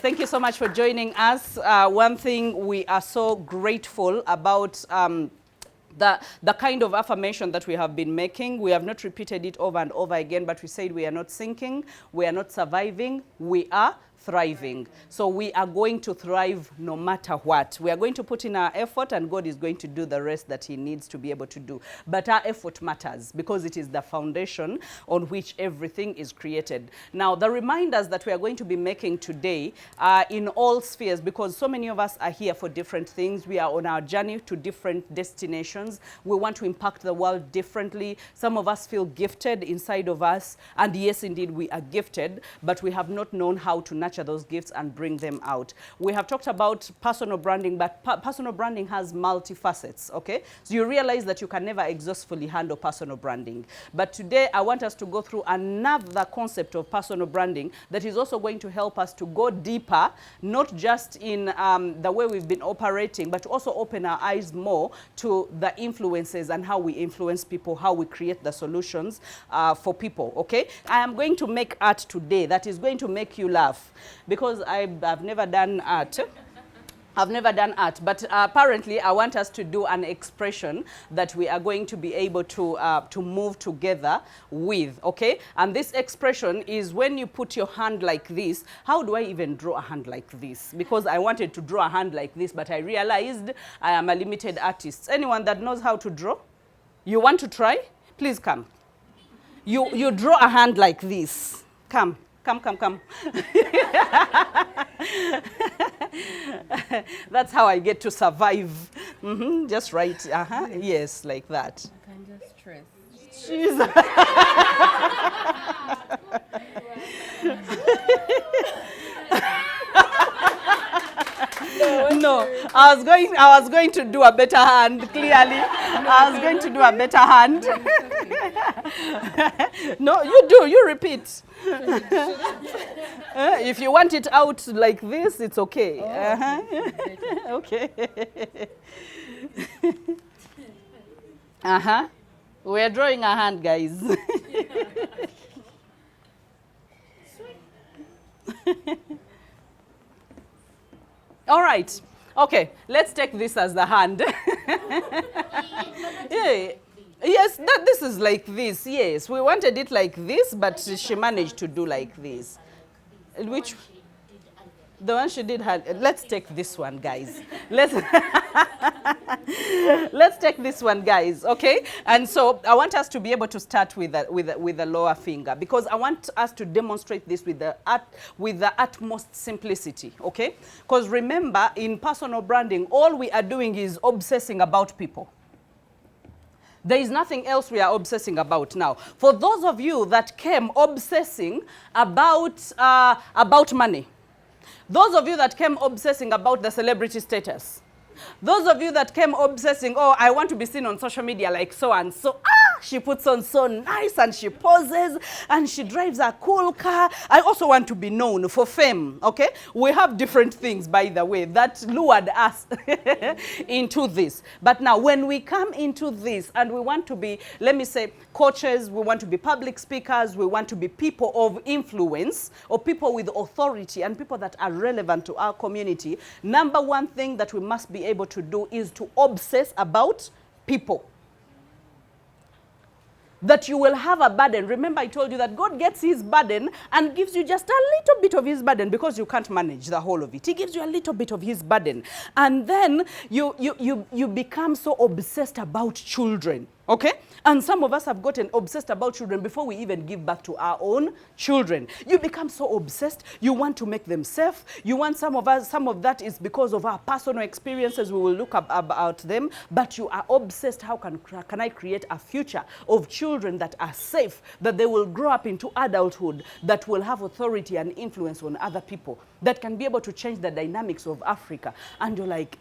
Thank you so much for joining us. One thing we are so grateful about the kind of affirmation that we have been making. We have not repeated it over and over again, but we said we are not sinking, we are not surviving, we are thriving. So we are going to thrive no matter what. We are going to put in our effort, and God is going to do the rest that he needs to be able to do. But our effort matters because it is the foundation on which everything is created. Now, the reminders that we are going to be making today are in all spheres, because so many of us are here for different things. We are on our journey to different destinations. We want to impact the world differently. Some of us feel gifted inside of us, and yes, indeed, we are gifted, but we have not known how to nurture those gifts and bring them out. We have talked about personal branding, but personal branding has multifacets, okay? So you realize that you can never exhaustively handle personal branding. But today, I want us to go through another concept of personal branding that is also going to help us to go deeper, not just in the way we've been operating, but also open our eyes more to the influences and how we influence people, how we create the solutions for people, okay? I am going to make art today that is going to make you laugh, because I've never done art. I've never done art, but apparently I want us to do an expression that we are going to be able to move together with, okay? And this expression is when you put your hand like this. How do I even draw a hand like this? Because I wanted to draw a hand like this, but I realized I am a limited artist. Anyone that knows how to draw? You want to try? Please come. You draw a hand like this. Come. Come. That's how I get to survive. Just right. Yes, like that. I can just stress. Jesus. No, I was going to do a better hand, clearly. I was going to do a better hand. No, you repeat. If you want it out like this, it's okay. Okay. We're drawing a hand, guys. All right. Okay, let's take this as the hand. Yeah. Yes, this is like this. Yes, we wanted it like this, but she managed to do like this. Which? The one she did had. Let's take this one, guys. Let's take this one, guys. Okay. And so I want us to be able to start with the lower finger, because I want us to demonstrate this with the utmost simplicity. Okay. Because remember, in personal branding, all we are doing is obsessing about people. There is nothing else we are obsessing about now. For those of you that came obsessing about money, those of you that came obsessing about the celebrity status, those of you that came obsessing, oh, I want to be seen on social media like so and so. She puts on so nice and she poses and she drives a cool car. I also want to be known for fame, okay? We have different things, by the way, that lured us into this. But now when we come into this and we want to be, let me say, coaches, we want to be public speakers, we want to be people of influence or people with authority and people that are relevant to our community, number one thing that we must be able to do is to obsess about people. That you will have a burden. Remember, I told you that God gets his burden and gives you just a little bit of his burden, because you can't manage the whole of it. He gives you a little bit of his burden. And then you become so obsessed about children. Okay? And some of us have gotten obsessed about children before we even give back to our own children. You become so obsessed. You want to make them safe. You want some of that is because of our personal experiences. We will look about them. But you are obsessed. How can I create a future of children that are safe, that they will grow up into adulthood, that will have authority and influence on other people, that can be able to change the dynamics of Africa. And you're like,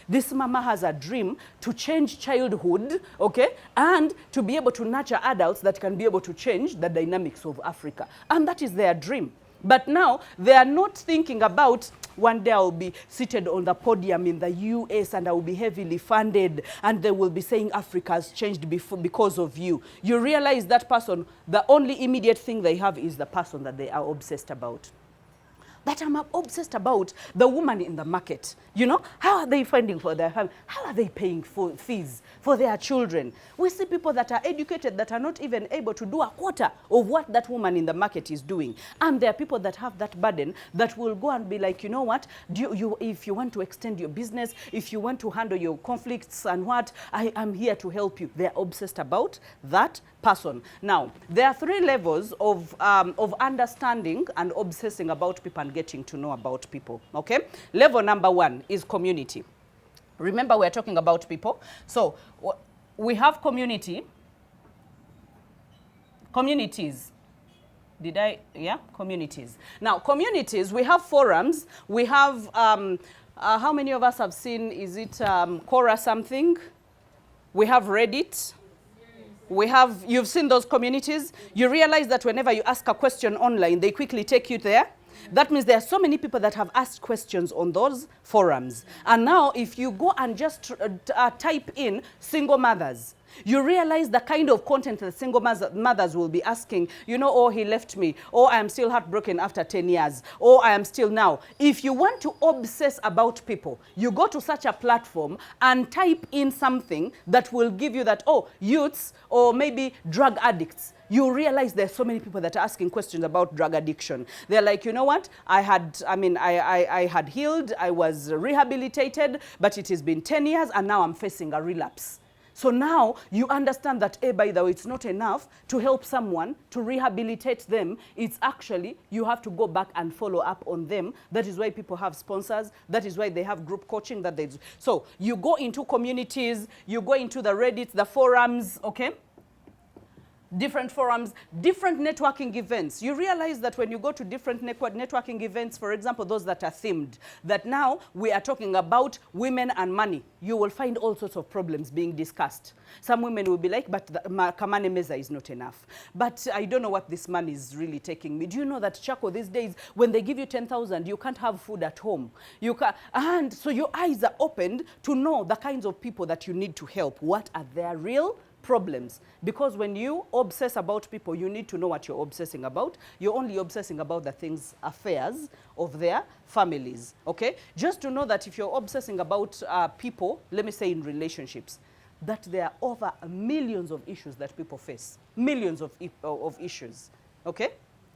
this mama has a dream to change childhood, okay? And to be able to nurture adults that can be able to change the dynamics of Africa. And that is their dream. But now they are not thinking about, one day I will be seated on the podium in the US and I will be heavily funded and they will be saying Africa has changed because of you. You realize that person, the only immediate thing they have is the person that they are obsessed about. that I'm obsessed about the woman in the market. You know, how are they finding for their family? How are they paying for fees for their children? We see people that are educated that are not even able to do a quarter of what that woman in the market is doing. And there are people that have that burden that will go and be like, you know what, if you want to extend your business, if you want to handle your conflicts and what, I am here to help you. They're obsessed about that person. Now, there are 3 levels of understanding and obsessing about people and getting to know about people, okay? Level number 1 is community. Remember, we're talking about people. So, we have communities. Communities. Now, communities, we have forums. We have, how many of us have seen, is it Quora something? We have Reddit. You've seen those communities. You realize that whenever you ask a question online, they quickly take you there. That means there are so many people that have asked questions on those forums. And now if you go and just type in single mothers, you realize the kind of content that single mothers will be asking, you know, oh, he left me, or I am still heartbroken after 10 years, or I am still now. If you want to obsess about people, you go to such a platform and type in something that will give you that, oh, youths, or maybe drug addicts. You realize there's so many people that are asking questions about drug addiction. They're like, you know what, I had healed, I was rehabilitated, but it has been 10 years and now I'm facing a relapse. So now you understand that, by the way, it's not enough to help someone, to rehabilitate them. It's actually, you have to go back and follow up on them. That is why people have sponsors. That is why they have group coaching that they do. So you go into communities, you go into the Reddit, the forums, okay? Different forums, different networking events. You realize that when you go to different networking events, for example, those that are themed, that now we are talking about women and money, you will find all sorts of problems being discussed. Some women will be like, but the Kamane Meza is not enough. But I don't know what this man is really taking me. Do you know that, Chaco, these days, when they give you 10,000, you can't have food at home. And so your eyes are opened to know the kinds of people that you need to help. What are their real problems? Because when you obsess about people, you need to know what you're obsessing about. You're only obsessing about the things, affairs of their families, okay? Just to know that if you're obsessing about people, let me say in relationships, that there are over millions of issues that people face. Millions of issues, okay?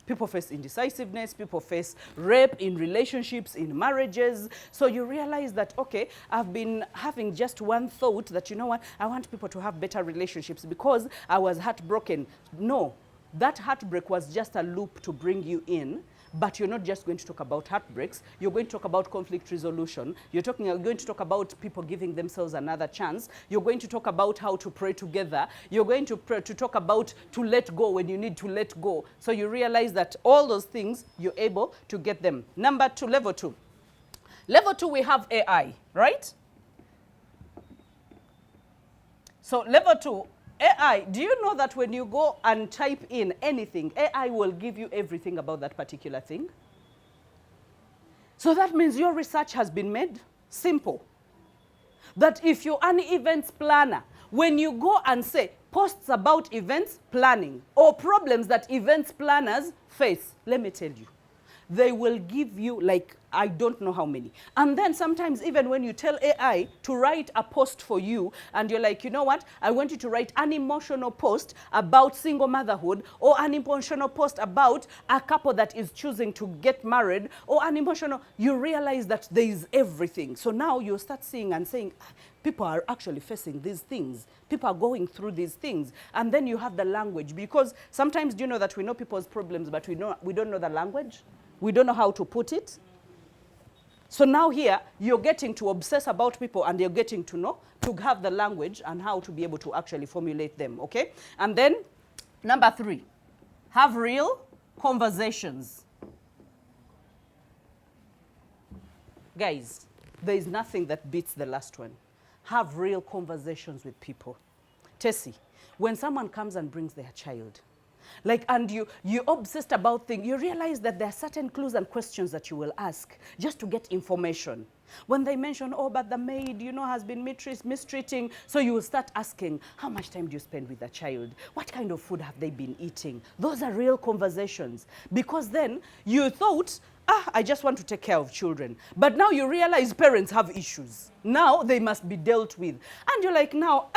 People face indecisiveness, people face rape in relationships, in marriages. So you realize that, okay, I've been having just one thought that, you know what, I want people to have better relationships because I was heartbroken. No, that heartbreak was just a loop to bring you in. But you're not just going to talk about heartbreaks. You're going to talk about conflict resolution. You're going to talk about people giving themselves another chance. You're going to talk about how to pray together. You're going to talk about to let go when you need to let go. So you realize that all those things, you're able to get them. Number 2, level 2. Level 2, we have AI, right? So level 2, AI, do you know that when you go and type in anything, AI will give you everything about that particular thing? So that means your research has been made simple. That if you're an events planner, when you go and say posts about events planning or problems that events planners face, let me tell you, they will give you like, I don't know how many. And then sometimes even when you tell AI to write a post for you and you're like, you know what, I want you to write an emotional post about single motherhood or an emotional post about a couple that is choosing to get married or an emotional, you realize that there is everything. So now you start seeing and saying, people are actually facing these things. People are going through these things. And then you have the language, because sometimes, do you know that we know people's problems, but we don't know the language? We don't know how to put it. So now here, you're getting to obsess about people and you're getting to know, to have the language and how to be able to actually formulate them, okay? And then, number 3, have real conversations. Guys, there is nothing that beats the last one. Have real conversations with people. Tessie, when someone comes and brings their child, Like, and you're obsessed about things. You realize that there are certain clues and questions that you will ask just to get information. When they mention, oh, but the maid, you know, has been mistreating, so you will start asking, how much time do you spend with the child? What kind of food have they been eating? Those are real conversations. Because then you thought, I just want to take care of children. But now you realize parents have issues. Now they must be dealt with. And you're like, now,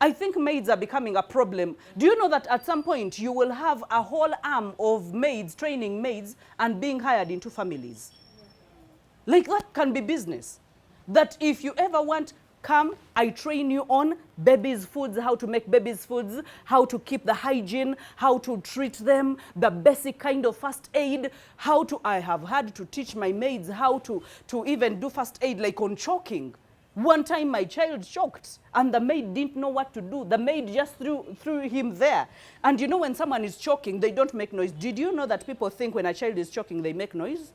I think maids are becoming a problem. Do you know that at some point you will have a whole arm of maids, training maids, and being hired into families? Like, that can be business. That if you ever want, come, I train you on babies' foods, how to make babies' foods, how to keep the hygiene, how to treat them, the basic kind of first aid, I have had to teach my maids how to even do first aid, like on choking. One time my child choked and the maid didn't know what to do. The maid just threw him there. And you know, when someone is choking, they don't make noise. Did you know that people think when a child is choking, they make noise?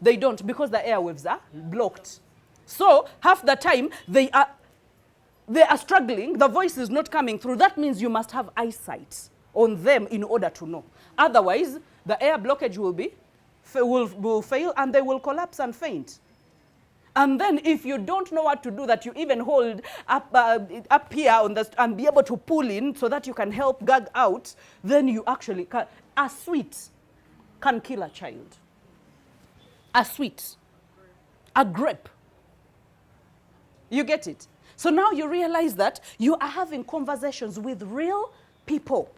They don't, because the airwaves are blocked. So half the time they are struggling, the voice is not coming through. That means you must have eyesight on them in order to know. Otherwise, the air blockage will fail and they will collapse and faint. And then if you don't know what to do, that you even hold up here on and be able to pull in so that you can help gag out, then you actually can. A sweet can kill a child. A sweet, a grape. You get it? So now you realize that you are having conversations with real people.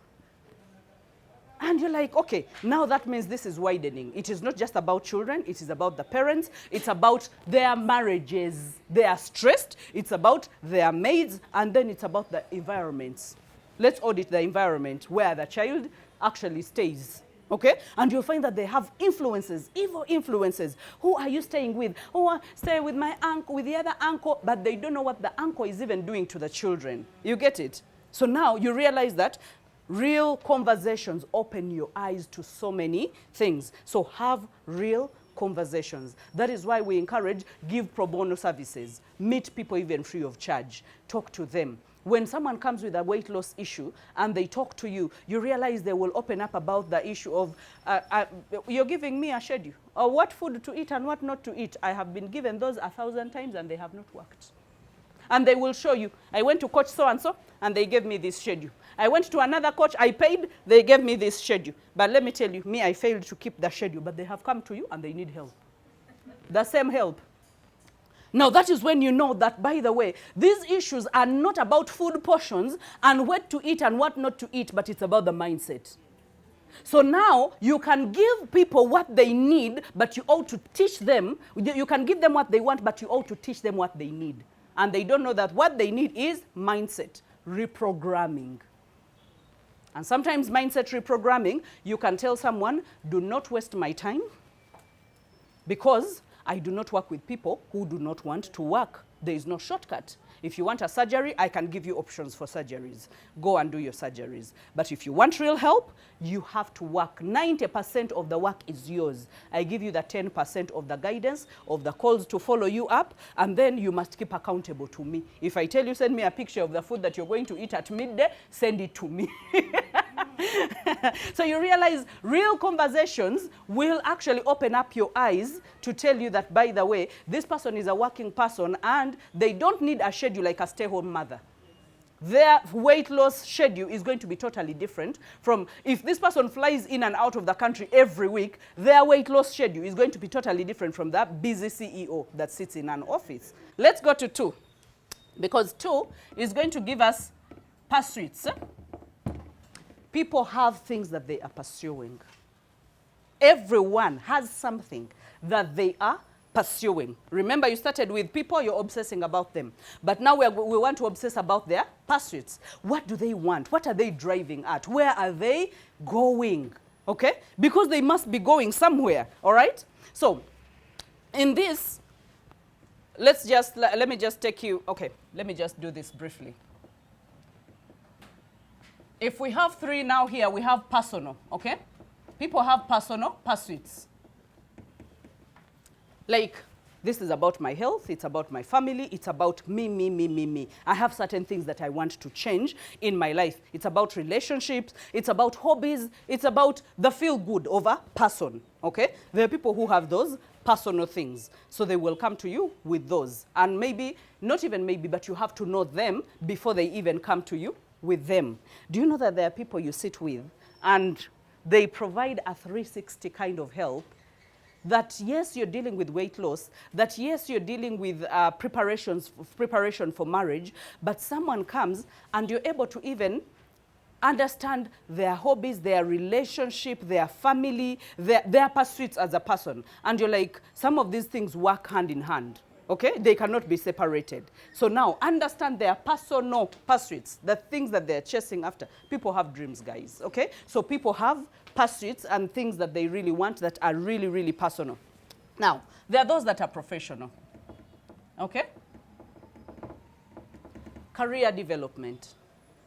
And you're like, okay, now that means this is widening. It is not just about children. It is about the parents. It's about their marriages. They are stressed. It's about their maids. And then it's about the environments. Let's audit the environment where the child actually stays. Okay? And you'll find that they have influences, evil influences. Who are you staying with? Oh, I stay with my uncle, with the other uncle. But they don't know what the uncle is even doing to the children. You get it? So now you realize that real conversations open your eyes to so many things. So have real conversations. That is why we encourage give pro bono services. Meet people even free of charge. Talk to them. When someone comes with a weight loss issue and they talk to you, you realize they will open up about the issue of, you're giving me a schedule, or what food to eat and what not to eat. I have been given those 1,000 times and they have not worked. And they will show you, I went to coach so-and-so and they gave me this schedule. I went to another coach, I paid, they gave me this schedule. But let me tell you, me, I failed to keep the schedule, but they have come to you and they need help. The same help. Now, that is when you know that, by the way, these issues are not about food portions and what to eat and what not to eat, but it's about the mindset. So now you can give people what they need, but you ought to teach them. You can give them what they want, but you ought to teach them what they need. And they don't know that what they need is mindset, reprogramming. And sometimes mindset reprogramming, you can tell someone, do not waste my time, because I do not work with people who do not want to work. There is no shortcut. If you want a surgery, I can give you options for surgeries. Go and do your surgeries. But if you want real help, you have to work. 90% of the work is yours. I give you the 10% of the guidance, of the calls to follow you up, and then you must keep accountable to me. If I tell you, send me a picture of the food that you're going to eat at midday, send it to me. So you realize real conversations will actually open up your eyes to tell you that, by the way, this person is a working person and they don't need a schedule like a stay-home mother. Their weight loss schedule is going to be totally different from, if this person flies in and out of the country every week, their weight loss schedule is going to be totally different from that busy CEO that sits in an office. Let's go to 2, because 2 is going to give us pursuits. People have things that they are pursuing. Everyone has something that they are pursuing. Remember, you started with people, you're obsessing about them. But now we want to obsess about their pursuits. What do they want? What are they driving at? Where are they going? Okay? Because they must be going somewhere, all right? So, in this, let me just take you, okay, let me just do this briefly. If we have 3 now here, we have personal, okay? People have personal pursuits. Like, This is about my health, it's about my family, it's about me, me, me, me, me. I have certain things that I want to change in my life. It's about relationships, it's about hobbies, it's about the feel good over person, okay? There are people who have those personal things. So they will come to you with those. And maybe, not even maybe, but you have to know them before they even come to you with them. Do you know that there are people you sit with and they provide a 360 kind of help? That yes, you're dealing with weight loss, that yes, you're dealing with preparation for marriage, but someone comes and you're able to even understand their hobbies, their relationship, their family, their pursuits as a person. And you're like, some of these things work hand in hand, okay? They cannot be separated. So now, understand their personal pursuits, the things that they're chasing after. People have dreams, guys, okay? So people have pursuits and things that they really want that are really, really personal. Now, there are those that are professional, okay? Career development.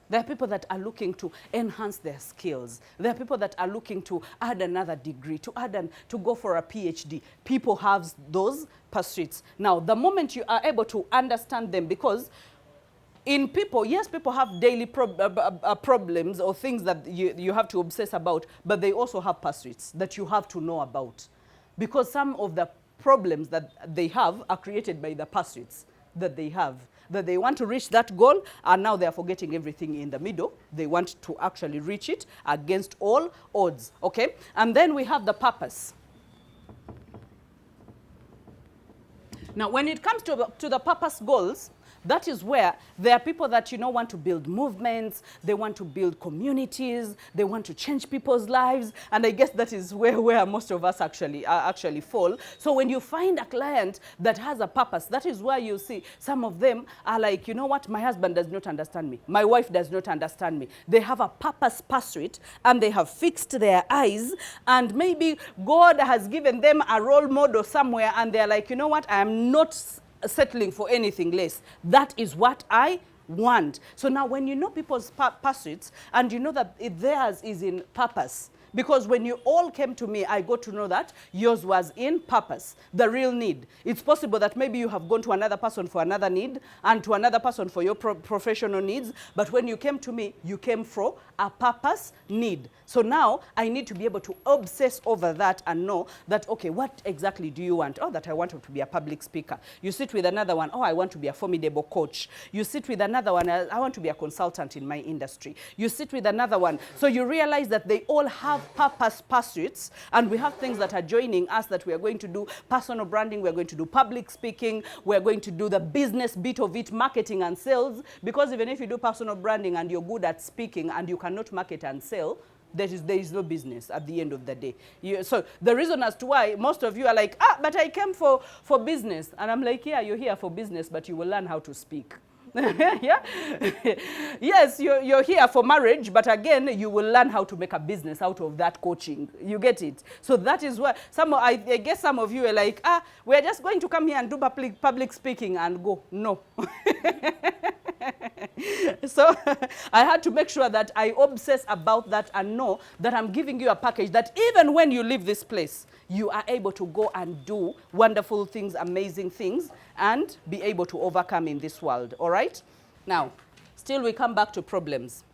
There are people that are looking to enhance their skills. There are people that are looking to add another degree, to go for a PhD. People have those pursuits. Now, the moment you are able to understand them, because in people, yes, people have daily problems or things that you have to obsess about, but they also have pursuits that you have to know about. Because some of the problems that they have are created by the pursuits that they have. That they want to reach that goal, and now they are forgetting everything in the middle. They want to actually reach it against all odds, okay? And then we have the purpose. Now, when it comes to the purpose goals, that is where there are people that, you know, want to build movements, they want to build communities, they want to change people's lives, and I guess that is where most of us actually fall. So when you find a client that has a purpose, that is where you see some of them are like, you know what, my husband does not understand me, my wife does not understand me. They have a purpose pursuit, and they have fixed their eyes, and maybe God has given them a role model somewhere, and they're like, you know what, I am not settling for anything less. That is what I want. So now when you know people's pursuits and you know that theirs is in purpose, because when you all came to me, I got to know that yours was in purpose, the real need. It's possible that maybe you have gone to another person for another need and to another person for your professional needs, but when you came to me, you came for a purpose need. So now I need to be able to obsess over that and know that, okay, what exactly do you want? Oh, that I want to be a public speaker. You sit with another one, oh, I want to be a formidable coach. You sit with another one, I want to be a consultant in my industry. You sit with another one. So you realize that they all have purpose pursuits, and we have things that are joining us that we are going to do personal branding, we're going to do public speaking, we're going to do the business bit of it, marketing and sales, because even if you do personal branding and you're good at speaking and you cannot market and sell, there is no business at the end of the day. So the reason as to why most of you are like, but I came for business. And I'm like, yeah, you're here for business, but you will learn how to speak. Yeah? Yes, you're here for marriage, but again, you will learn how to make a business out of that coaching. You get it? So that is why I guess some of you are like, we're just going to come here and do public speaking and go. No. So I had to make sure that I obsess about that and know that I'm giving you a package that even when you leave this place, you are able to go and do wonderful things, amazing things, and be able to overcome in this world, all right? Now, still we come back to problems.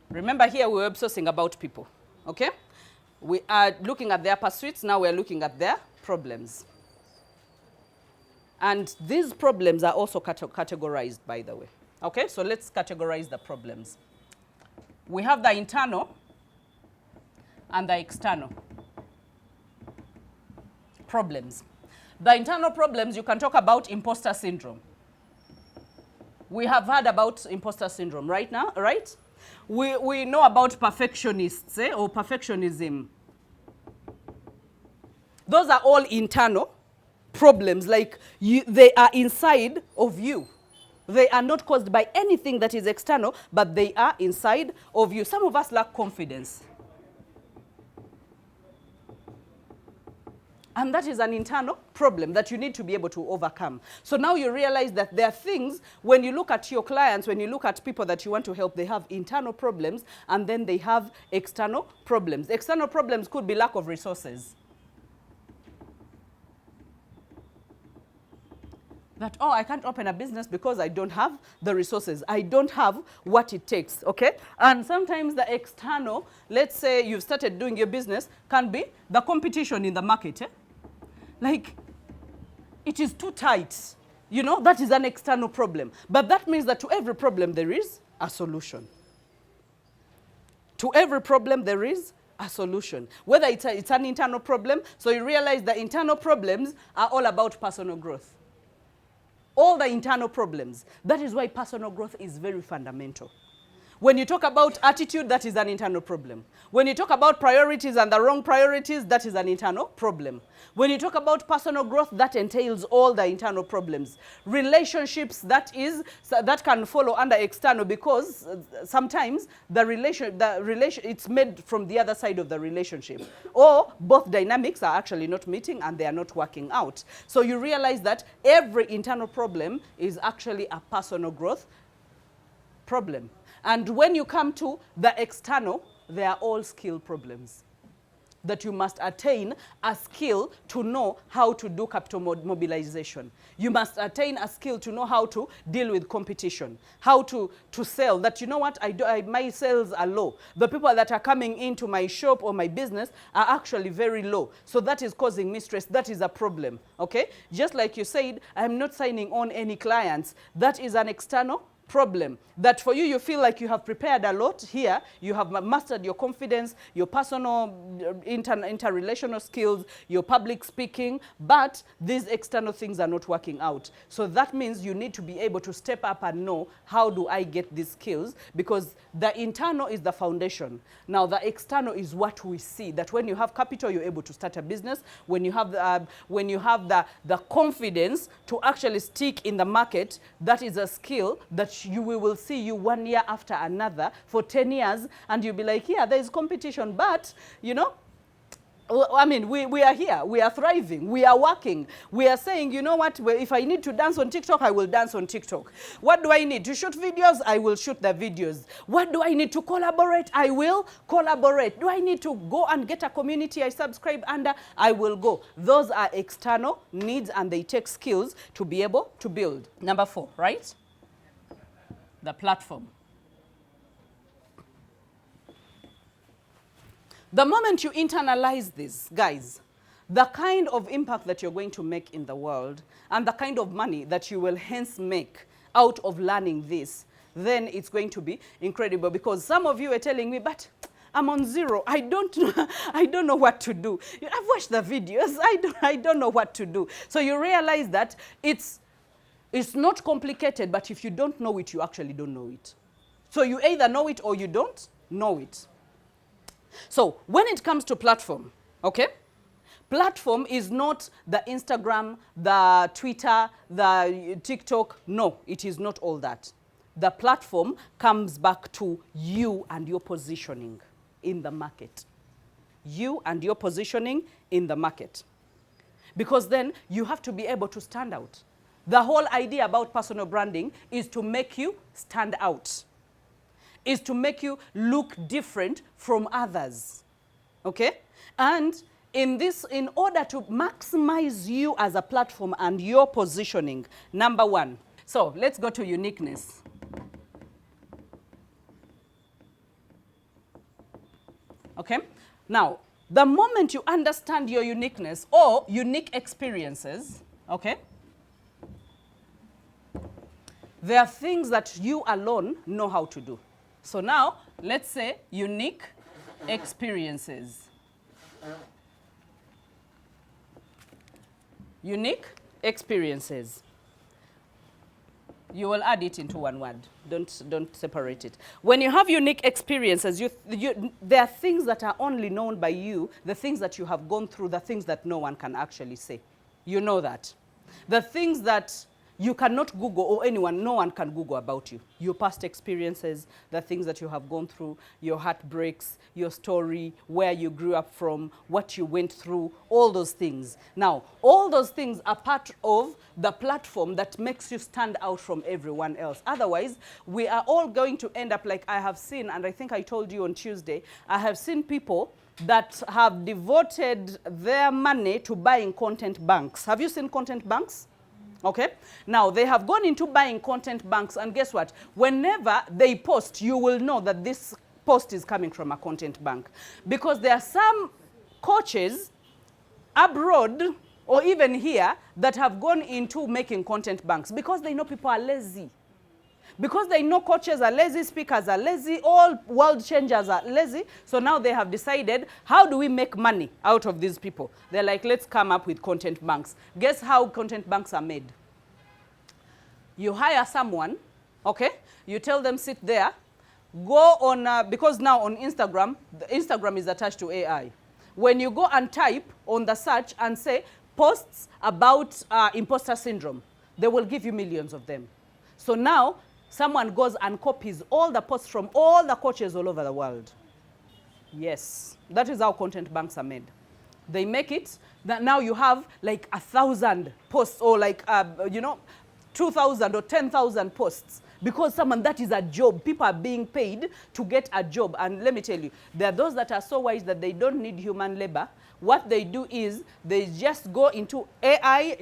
Remember here we were obsessing about people, okay? We are looking at their pursuits, now we're looking at their problems. And these problems are also categorized, by the way. Okay, so let's categorize the problems. We have the internal and the external problems. The internal problems, you can talk about imposter syndrome. We have heard about imposter syndrome right now, right? We know about perfectionists, or perfectionism. Those are all internal problems, like they are inside of you. They are not caused by anything that is external, but they are inside of you. Some of us lack confidence. And that is an internal problem that you need to be able to overcome. So now you realize that there are things, when you look at your clients, when you look at people that you want to help, they have internal problems, and then they have external problems. External problems could be lack of resources. That, oh, I can't open a business because I don't have the resources. I don't have what it takes, okay? And sometimes the external, let's say you've started doing your business, can be the competition in the market. Like, it is too tight. You know, that is an external problem. But that means that to every problem there is a solution. To every problem there is a solution. Whether it's an internal problem, so you realize the internal problems are all about personal growth. All the internal problems. That is why personal growth is very fundamental. When you talk about attitude, that is an internal problem. When you talk about priorities and the wrong priorities, that is an internal problem. When you talk about personal growth, that entails all the internal problems. Relationships, that can follow under external, because sometimes the relation it's made from the other side of the relationship. Or both dynamics are actually not meeting and they are not working out. So you realize that every internal problem is actually a personal growth problem. And when you come to the external, they are all skill problems. That you must attain a skill to know how to do capital mobilization. You must attain a skill to know how to deal with competition, how to sell. That, you know what, my sales are low. The people that are coming into my shop or my business are actually very low. So that is causing me stress. That is a problem, okay? Just like you said, I'm not signing on any clients. That is an external problem. That for you, you feel like you have prepared a lot here, you have mastered your confidence, your personal interrelational skills, your public speaking, but these external things are not working out. So that means you need to be able to step up and know, how do I get these skills? Because the internal is the foundation. Now the external is what we see, that when you have capital, you're able to start a business. When you have the confidence to actually stick in the market, that is a skill that we will see you 1 year after another for 10 years, and you'll be like, yeah, there is competition, but, you know, I mean, we are here, we are thriving, we are working. We are saying, you know what, well, if I need to dance on TikTok, I will dance on TikTok. What do I need to shoot videos? I will shoot the videos. What do I need to collaborate? I will collaborate. Do I need to go and get a community I subscribe under? I will go. Those are external needs, and they take skills to be able to build. Number 4, right? The platform. The moment you internalize this, guys, the kind of impact that you're going to make in the world and the kind of money that you will hence make out of learning this, then it's going to be incredible. Because some of you are telling me, but I'm on zero. I don't know what to do. I've watched the videos. I don't know what to do. So you realize that it's not complicated, but if you don't know it, you actually don't know it. So you either know it or you don't know it. So when it comes to platform, okay? Platform is not the Instagram, the Twitter, the TikTok. No, it is not all that. The platform comes back to you and your positioning in the market. You and your positioning in the market. Because then you have to be able to stand out. The whole idea about personal branding is to make you stand out, is to make you look different from others, okay? And in order to maximize you as a platform and your positioning, number 1. So let's go to uniqueness. Okay? Now, the moment you understand your uniqueness or unique experiences, okay? There are things that you alone know how to do. So now, let's say unique experiences. Unique experiences. You will add it into one word. Don't separate it. When you have unique experiences, there are things that are only known by you, the things that you have gone through, the things that no one can actually say. You know that. The things that you cannot Google, or no one can Google about you. Your past experiences, the things that you have gone through, your heartbreaks, your story, where you grew up from, what you went through, all those things. Now, all those things are part of the platform that makes you stand out from everyone else. Otherwise, we are all going to end up like I have seen, and I think I told you on Tuesday, I have seen people that have devoted their money to buying content banks. Have you seen content banks? Okay? Now, they have gone into buying content banks, and guess what? Whenever they post, you will know that this post is coming from a content bank. Because there are some coaches abroad or even here that have gone into making content banks because they know people are lazy. Because they know coaches are lazy, speakers are lazy, all world changers are lazy. So now they have decided, how do we make money out of these people? They're like, let's come up with content banks. Guess how content banks are made? You hire someone, okay? You tell them sit there, go on, because now on Instagram, Instagram is attached to AI. When you go and type on the search and say, posts about imposter syndrome, they will give you millions of them. So now, someone goes and copies all the posts from all the coaches all over the world. Yes, that is how content banks are made. They make it that now you have like 1,000 posts or like, 2,000 or 10,000 posts. Because that is a job. People are being paid to get a job. And let me tell you, there are those that are so wise that they don't need human labor. What they do is they just go into AI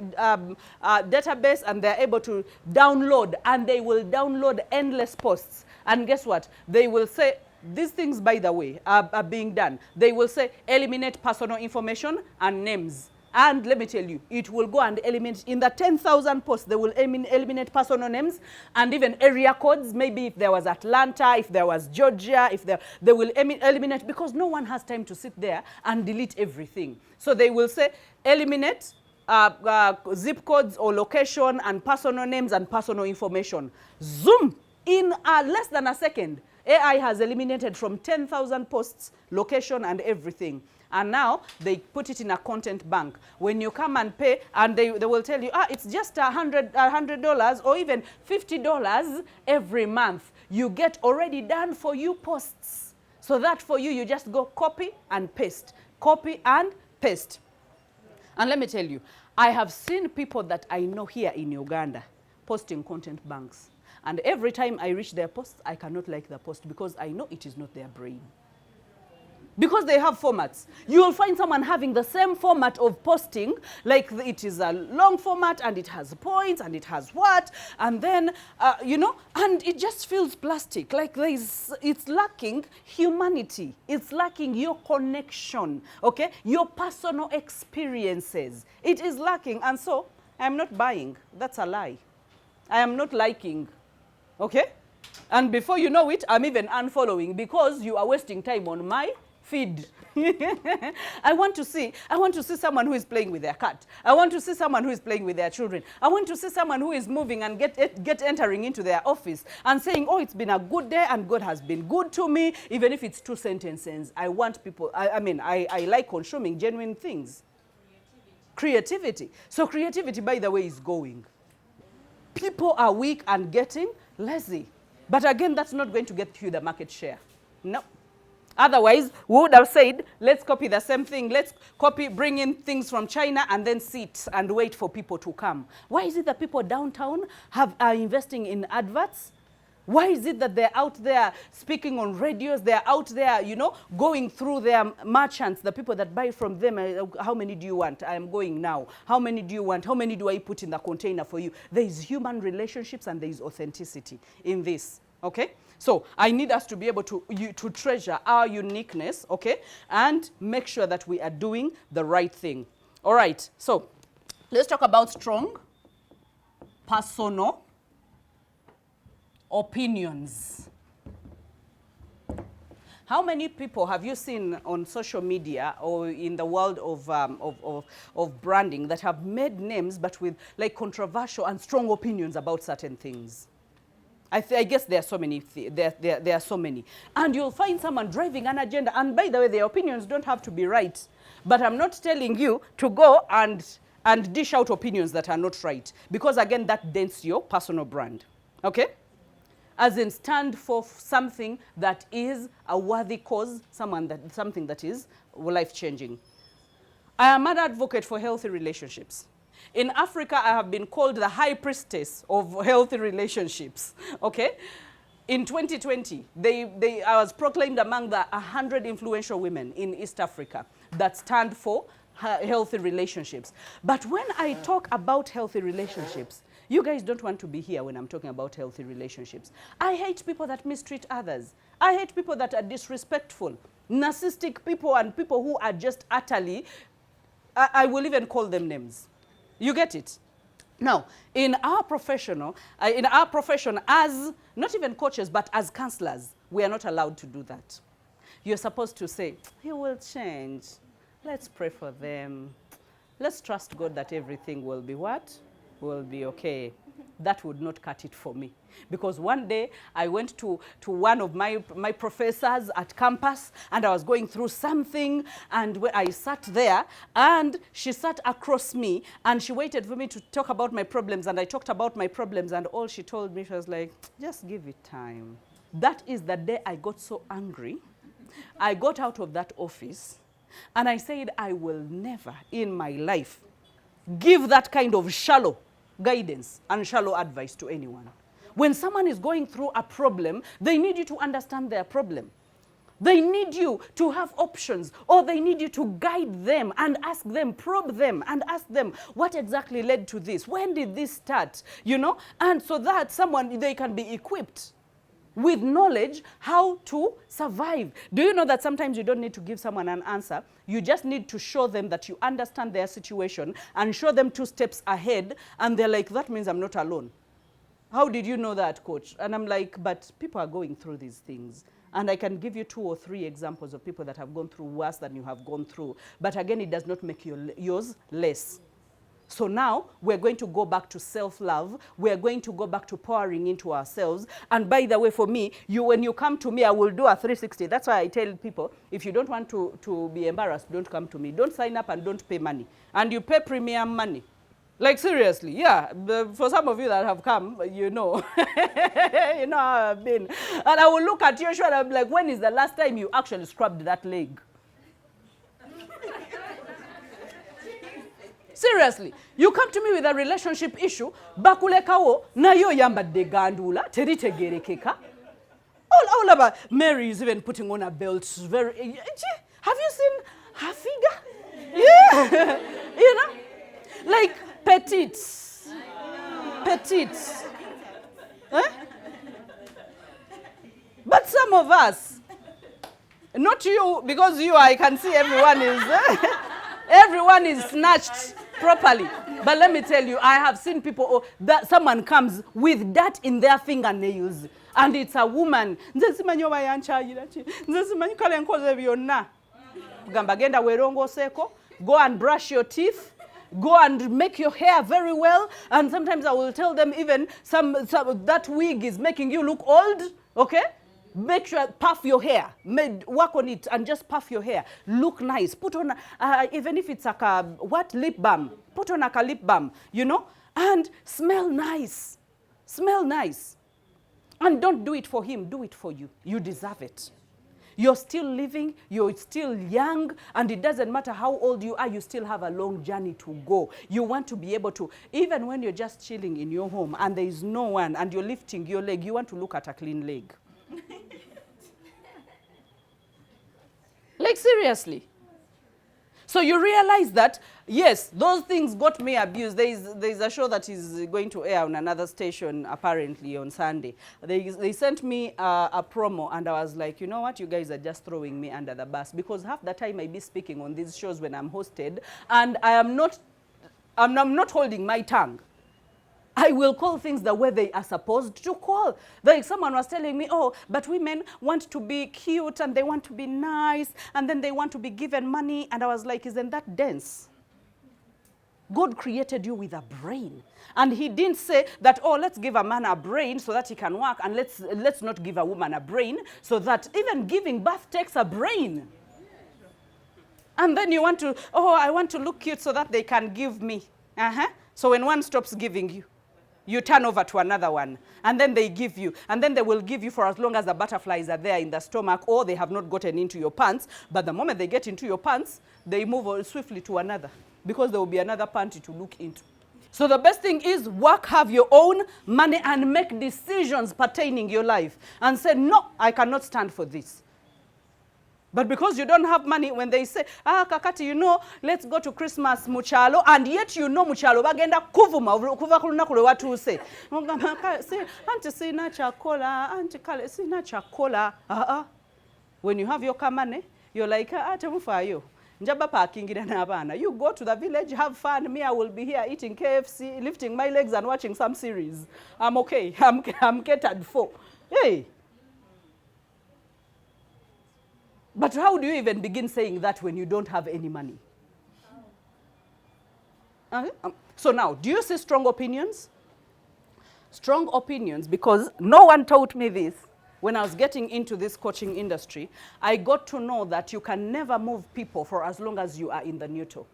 database and they're able to download, and they will download endless posts. And guess what? They will say, these things, by the way, are being done. They will say, eliminate personal information and names. And let me tell you, it will go and eliminate, in the 10,000 posts, they will eliminate personal names and even area codes. Maybe if there was Atlanta, if there was Georgia, they will eliminate, because no one has time to sit there and delete everything. So they will say, eliminate zip codes or location and personal names and personal information. Zoom! In less than a second, AI has eliminated from 10,000 posts, location and everything. And now they put it in a content bank. When you come and pay, and they will tell you, it's just $100 or even $50 every month. You get already done for you posts. So that for you, you just go copy and paste. Copy and paste. And let me tell you, I have seen people that I know here in Uganda posting content banks. And every time I reach their posts, I cannot like the post because I know it is not their brain. Because they have formats. You will find someone having the same format of posting, like it is a long format and it has points and it has what, and then, and it just feels plastic. Like it's lacking humanity. It's lacking your connection, okay? Your personal experiences. It is lacking, and so I'm not buying. That's a lie. I am not liking, okay? And before you know it, I'm even unfollowing because you are wasting time on my feed. I want to see someone who is playing with their cat. I want to see someone who is playing with their children. I want to see someone who is moving and get entering into their office and saying, oh, it's been a good day and God has been good to me, even if it's 2 sentences. I want people, I like consuming genuine things. Creativity. So creativity, by the way, is going. People are weak and getting lazy. But again, that's not going to get you the market share. No. Otherwise, we would have said, let's copy the same thing. Let's bring in things from China and then sit and wait for people to come. Why is it that people downtown are investing in adverts? Why is it that they're out there speaking on radios? They're out there, going through their merchants, the people that buy from them. How many do you want? I am going now. How many do you want? How many do I put in the container for you? There is human relationships and there is authenticity in this, okay? So I need us to be able to treasure our uniqueness, okay? And make sure that we are doing the right thing. All right, so let's talk about strong personal opinions. How many people have you seen on social media or in the world of branding that have made names but with like controversial and strong opinions about certain things? I guess there are so many. There are so many. And you'll find someone driving an agenda. And by the way, their opinions don't have to be right. But I'm not telling you to go and dish out opinions that are not right. Because again, that dents your personal brand. Okay? As in, stand for something that is a worthy cause, something that is life-changing. I am an advocate for healthy relationships. In Africa, I have been called the high priestess of healthy relationships, okay? In 2020, I was proclaimed among the 100 influential women in East Africa that stand for healthy relationships. But when I talk about healthy relationships, you guys don't want to be here when I'm talking about healthy relationships. I hate people that mistreat others. I hate people that are disrespectful, narcissistic people, and people who are just utterly, I will even call them names. You get it? Now, in our profession, as not even coaches, but as counselors, we are not allowed to do that. You're supposed to say, he will change. Let's pray for them. Let's trust God that everything will be what? Will be okay. That would not cut it for me. Because one day I went to one of my professors at campus, and I was going through something, and I sat there, and she sat across me, and she waited for me to talk about my problems, and I talked about my problems, and all she told me, she was like, just give it time. That is the day I got so angry. I got out of that office, and I said, I will never in my life give that kind of shallow guidance and shallow advice to anyone. When someone is going through a problem, they need you to understand their problem. They need you to have options, or they need you to guide them and ask them, probe them and ask them, what exactly led to this? When did this start? You know? And so that they can be equipped with knowledge how to survive. Do you know that sometimes you don't need to give someone an answer? You just need to show them that you understand their situation and show them 2 steps ahead, and they're like, that means I'm not alone. How did you know that, coach? And I'm like, but people are going through these things. And I can give you 2 or 3 examples of people that have gone through worse than you have gone through. But again, it does not make yours less. So now we're going to go back to self-love. We're going to go back to pouring into ourselves. And by the way, for me, when you come to me, I will do a 360. That's why I tell people, if you don't want to be embarrassed, don't come to me. Don't sign up and don't pay money. And you pay premium money. Like, seriously, yeah. For some of you that have come, you know. You know how I've been. And I will look at your show and I'm like, when is the last time you actually scrubbed that leg? Seriously, you come to me with a relationship issue, bakulekawo na yo yambadde gandula teritegerekeka. All about Mary is even putting on a belt. Have you seen her figure? Yeah, you know, like petite. Eh? But some of us, not you, because you, I can see everyone is. Everyone is snatched properly. But let me tell you, I have seen people, that someone comes with dirt in their fingernails, and it's a woman. Go and brush your teeth. Go and make your hair very well. And sometimes I will tell them even that wig is making you look old, okay? Make sure, puff your hair. Work on it and just puff your hair. Look nice. Put on, even if it's like a, lip balm. Put on like a lip balm, you know? And smell nice. Smell nice. And don't do it for him. Do it for you. You deserve it. You're still living. You're still young. And it doesn't matter how old you are. You still have a long journey to go. You want to be able to, even when you're just chilling in your home and there is no one and you're lifting your leg, you want to look at a clean leg. Like, seriously. So you realize that, yes, those things got me abused. There's a show that is going to air on another station, apparently, on Sunday. They sent me a promo, and I was like, you know what, you guys are just throwing me under the bus. Because half the time I be speaking on these shows when I'm hosted, and I'm not holding my tongue. I will call things the way they are supposed to call. Like someone was telling me, oh, but women want to be cute and they want to be nice and then they want to be given money. And I was like, isn't that dense? God created you with a brain. And he didn't say that, oh, let's give a man a brain so that he can work, and let's not give a woman a brain, so that even giving birth takes a brain. And then you want to, oh, I want to look cute so that they can give me. So when one stops giving you, you turn over to another one, and then they give you, and then they will give you for as long as the butterflies are there in the stomach, or they have not gotten into your pants. But the moment they get into your pants, they move swiftly to another, because there will be another panty to look into. So the best thing is work, have your own money, and make decisions pertaining your life. And say, no, I cannot stand for this. But because you don't have money, when they say, kakati, you know, let's go to Christmas muchalo, and yet you know muchalo, bagenda kuvuma, kuva kuluna kule watu say, auntie sina chakola, auntie kale sina chakola. When you have your kamane, you're like, temufayo. Njaba parking na you go to the village, have fun. Me, I will be here eating KFC, lifting my legs and watching some series. I'm okay. I'm catered for. Hey. But how do you even begin saying that when you don't have any money? So now, do you see strong opinions? Strong opinions, because no one taught me this. When I was getting into this coaching industry, I got to know that you can never move people for as long as you are in the neutral.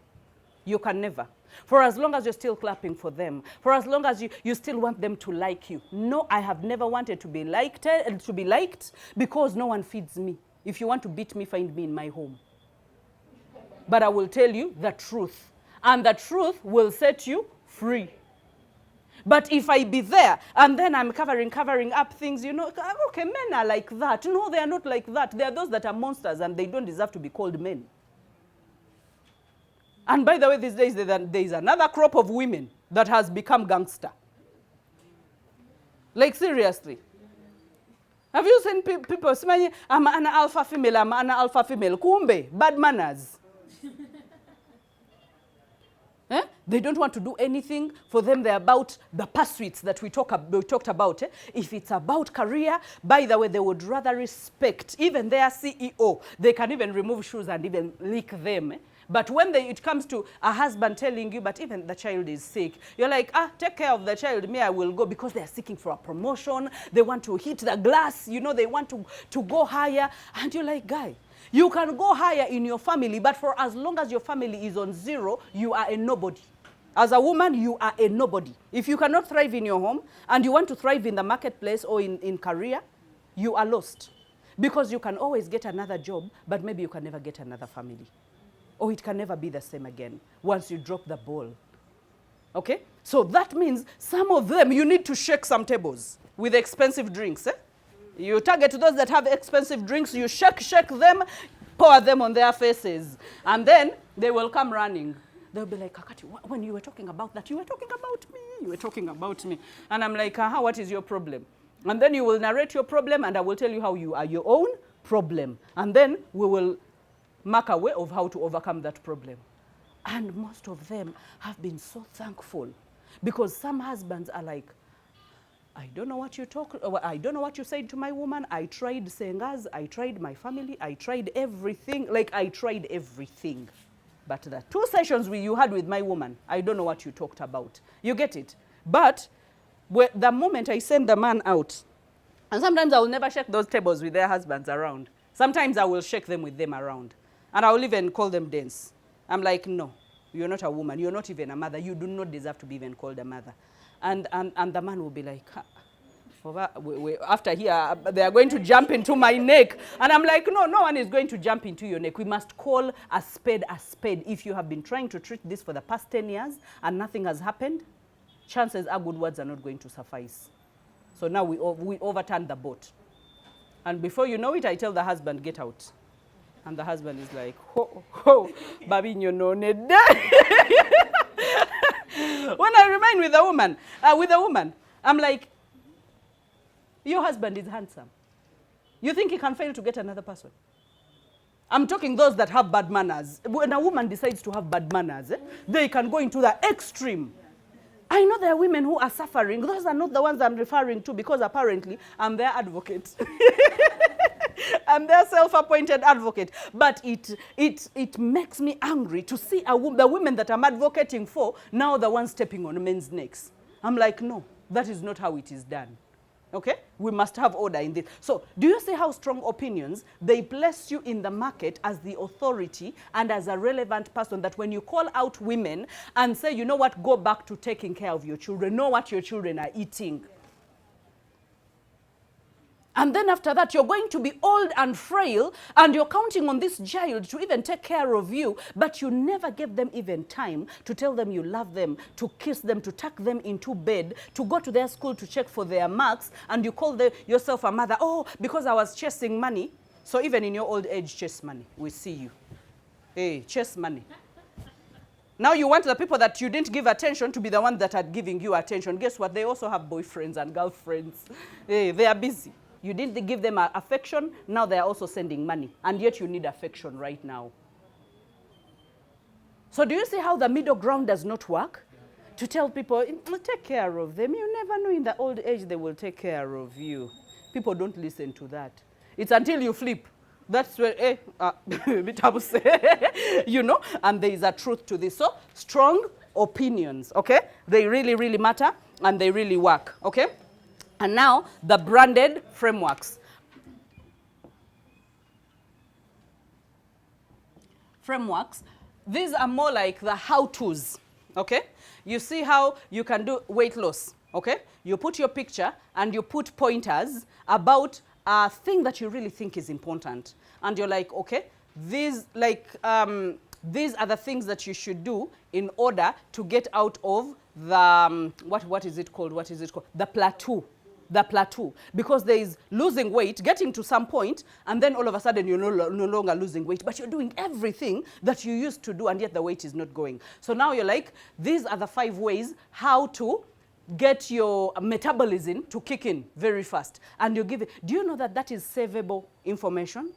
You can never. For as long as you're still clapping for them, for as long as you still want them to like you. No, I have never wanted to be liked because no one feeds me. If you want to beat me, find me in my home. But I will tell you the truth. And the truth will set you free. But if I be there, and then I'm covering up things, you know, okay, men are like that. No, they are not like that. They are those that are monsters, and they don't deserve to be called men. And by the way, these days, there is another crop of women that has become gangster. Like, seriously. Have you seen people saying, I'm an alpha female, I'm an alpha female? Kumbe, bad manners. They don't want to do anything. For them, they're about the pursuits that we talked about. If it's about career, by the way, they would rather respect even their CEO. They can even remove shoes and even lick them. But when it comes to a husband telling you, but even the child is sick, you're like, take care of the child, me, I will go, because they're seeking for a promotion. They want to hit the glass, you know, they want to go higher. And you're like, guy, you can go higher in your family, but for as long as your family is on zero, you are a nobody. As a woman, you are a nobody. If you cannot thrive in your home and you want to thrive in the marketplace or in career, you are lost. Because you can always get another job, but maybe you can never get another family. Or it can never be the same again once you drop the ball. Okay? So that means some of them, you need to shake some tables with expensive drinks. You target those that have expensive drinks, you shake them, pour them on their faces. And then they will come running. They'll be like, Kakati, when you were talking about that, you were talking about me. You were talking about me. And I'm like, what is your problem? And then you will narrate your problem, and I will tell you how you are your own problem. And then we will mark a way of how to overcome that problem. And most of them have been so thankful, because some husbands are like, I don't know what I don't know what you said to my woman. I tried Sengas, I tried my family, I tried everything. Like, I tried everything. But the 2 sessions you had with my woman, I don't know what you talked about. You get it? But the moment I send the man out, and sometimes I will never shake those tables with their husbands around. Sometimes I will shake them with them around. And I will even call them dance. I'm like, no, you're not a woman. You're not even a mother. You do not deserve to be even called a mother. And the man will be like, after here, they are going to jump into my neck. And I'm like, no one is going to jump into your neck. We must call a spade a spade. If you have been trying to treat this for the past 10 years and nothing has happened, chances are good words are not going to suffice. So now we overturn the boat. And before you know it, I tell the husband, get out. And the husband is like, babi nyonone. When I remain with a woman, I'm like, your husband is handsome. You think he can fail to get another person? I'm talking those that have bad manners. When a woman decides to have bad manners, they can go into the extreme. I know there are women who are suffering. Those are not the ones I'm referring to, because apparently I'm their advocate. I'm their self-appointed advocate. But it makes me angry to see the women that I'm advocating for, now the ones stepping on men's necks. I'm like, no, that is not how it is done. Okay? We must have order in this. So, do you see how strong opinions, they place you in the market as the authority and as a relevant person, that when you call out women and say, you know what, go back to taking care of your children, know what your children are eating. And then after that, you're going to be old and frail, and you're counting on this child to even take care of you, but you never give them even time to tell them you love them, to kiss them, to tuck them into bed, to go to their school to check for their marks, and you call yourself a mother. Oh, because I was chasing money. So even in your old age, chase money. We see you. Hey, chase money. Now you want the people that you didn't give attention to be the ones that are giving you attention. Guess what? They also have boyfriends and girlfriends. Hey, they are busy. You didn't give them affection. Now they are also sending money. And yet you need affection right now. So do you see how the middle ground does not work? To tell people, take care of them. You never know, in the old age they will take care of you. People don't listen to that. It's until you flip. That's where, you know, and there is a truth to this. So strong opinions, okay? They really, really matter and they really work, okay? And now the branded frameworks. Frameworks, these are more like the how-tos, okay? You see how you can do weight loss, okay? You put your picture and you put pointers about a thing that you really think is important. And you're like, okay, these are the things that you should do in order to get out of the, what is it called? The plateau. The plateau. Because there is losing weight, getting to some point, and then all of a sudden you're no longer losing weight, but you're doing everything that you used to do, and yet the weight is not going. So now you're like, these are the 5 ways how to get your metabolism to kick in very fast. And you give it. Do you know that that is savable information?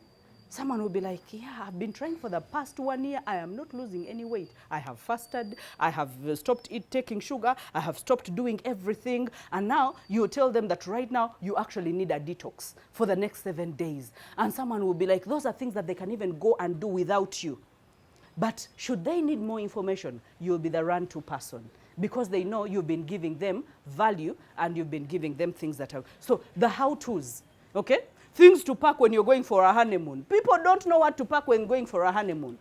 Someone will be like, yeah, I've been trying for the past 1 year. I am not losing any weight. I have fasted. I have stopped taking sugar. I have stopped doing everything. And now you tell them that right now you actually need a detox for the next 7 days. And someone will be like, those are things that they can even go and do without you. But should they need more information, you'll be the run-to person. Because they know you've been giving them value and you've been giving them things that are... So the how-tos, okay? Things to pack when you're going for a honeymoon. People don't know what to pack when going for a honeymoon.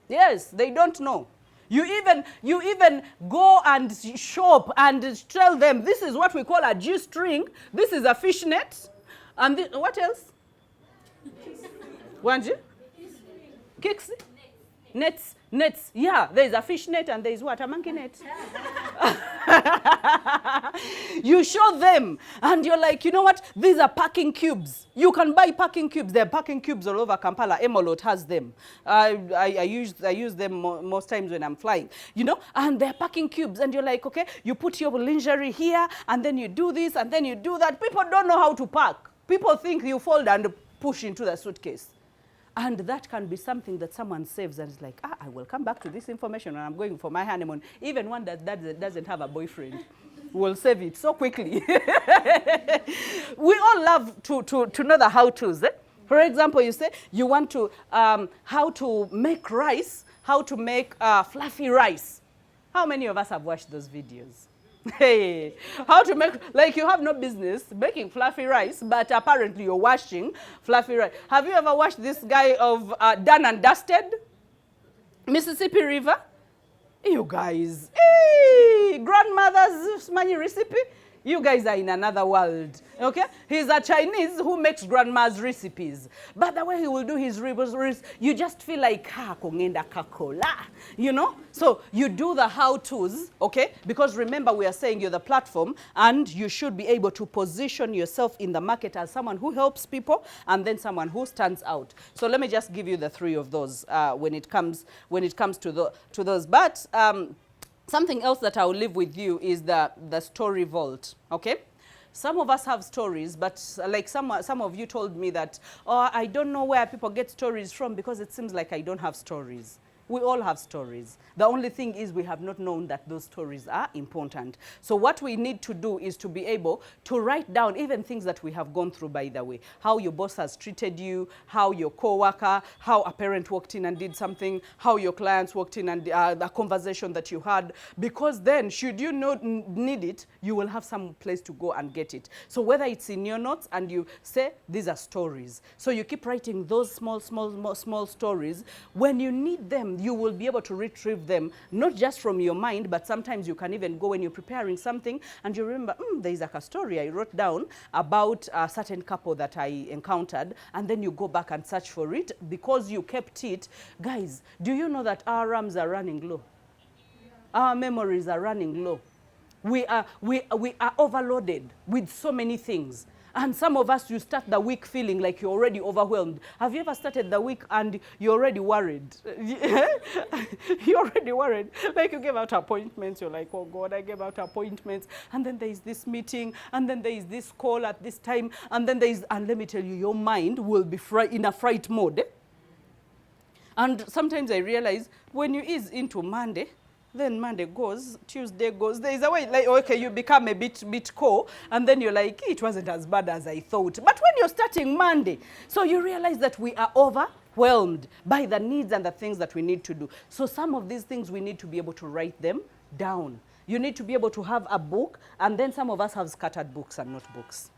Yes, they don't know. You even go and shop and tell them, this is what we call a G-string. This is a fishnet. And what else? Wanji? Kicks? Nets. Yeah, there is a fish net and there is what? A monkey net. You show them and you're like, you know what? These are packing cubes. You can buy packing cubes. There are packing cubes all over Kampala. Emolot has them. I use them most times when I'm flying. You know? And they're packing cubes. And you're like, okay, you put your lingerie here and then you do this and then you do that. People don't know how to pack. People think you fold and push into the suitcase. And that can be something that someone saves and is like, I will come back to this information when I'm going for my honeymoon. Even one that doesn't have a boyfriend will save it so quickly. We all love to know the how-tos. For example, you say you want to, how to make rice, how to make fluffy rice. How many of us have watched those videos? Hey, how to make, like you have no business making fluffy rice, but apparently you're washing fluffy rice. Have you ever watched this guy of Done and Dusted? Mississippi River? You guys, hey, grandmother's money recipe? You guys are in another world, okay? He's a Chinese who makes grandma's recipes. But the way he will do his recipes, you just feel like, kongenda kakola, you know? So you do the how-tos, okay? Because remember, we are saying you're the platform, and you should be able to position yourself in the market as someone who helps people, and then someone who stands out. So let me just give you the 3 of those when it comes to those. But something else that I will leave with you is the story vault, okay? Some of us have stories, but like some of you told me that, oh, I don't know where people get stories from because it seems like I don't have stories. We all have stories. The only thing is we have not known that those stories are important. So what we need to do is to be able to write down even things that we have gone through, by the way. How your boss has treated you, how your co-worker, how a parent walked in and did something, how your clients walked in and the conversation that you had. Because then, should you not need it, you will have some place to go and get it. So whether it's in your notes and you say, these are stories. So you keep writing those small stories. When you need them, you will be able to retrieve them, not just from your mind, but sometimes you can even go when you're preparing something and you remember, there is like a story I wrote down about a certain couple that I encountered, and then you go back and search for it because you kept it. Guys, do you know that our RAMs are running low? Our memories are running low. We are overloaded with so many things. And some of us, you start the week feeling like you're already overwhelmed. Have you ever started the week and you're already worried? You're already worried. Like you gave out appointments. You're like, oh God, I gave out appointments. And then there is this meeting. And then there is this call at this time. And then there is, and let me tell you, your mind will be in a fright mode. And sometimes I realize when you ease into Monday, then Monday goes, Tuesday goes. There is a way, like, okay, you become a bit core, and then you're like, it wasn't as bad as I thought. But when you're starting Monday, so you realize that we are overwhelmed by the needs and the things that we need to do. So some of these things we need to be able to write them down. You need to be able to have a book, and then some of us have scattered books and notebooks.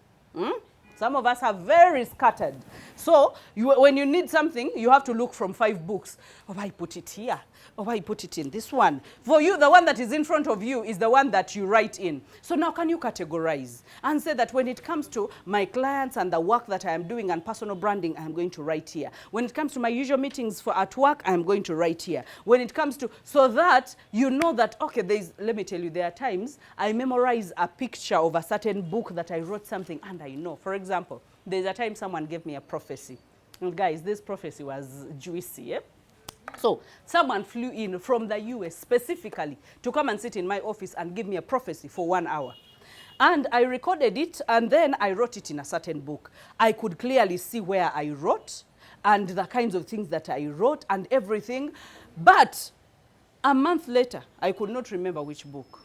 Some of us are very scattered. So when you need something, you have to look from 5 books. Oh, I put it here. Oh, I put it in this one. For you, the one that is in front of you is the one that you write in. So now can you categorize and say that when it comes to my clients and the work that I am doing and personal branding, I'm going to write here. When it comes to my usual meetings at work, I'm going to write here. When it comes to, so that you know that, okay, let me tell you, there are times I memorize a picture of a certain book that I wrote something and I know. For example, there's a time someone gave me a prophecy. And guys, this prophecy was juicy, eh? So someone flew in from the US specifically to come and sit in my office and give me a prophecy for 1 hour. And I recorded it, and then I wrote it in a certain book. I could clearly see where I wrote and the kinds of things that I wrote and everything. But a month later, I could not remember which book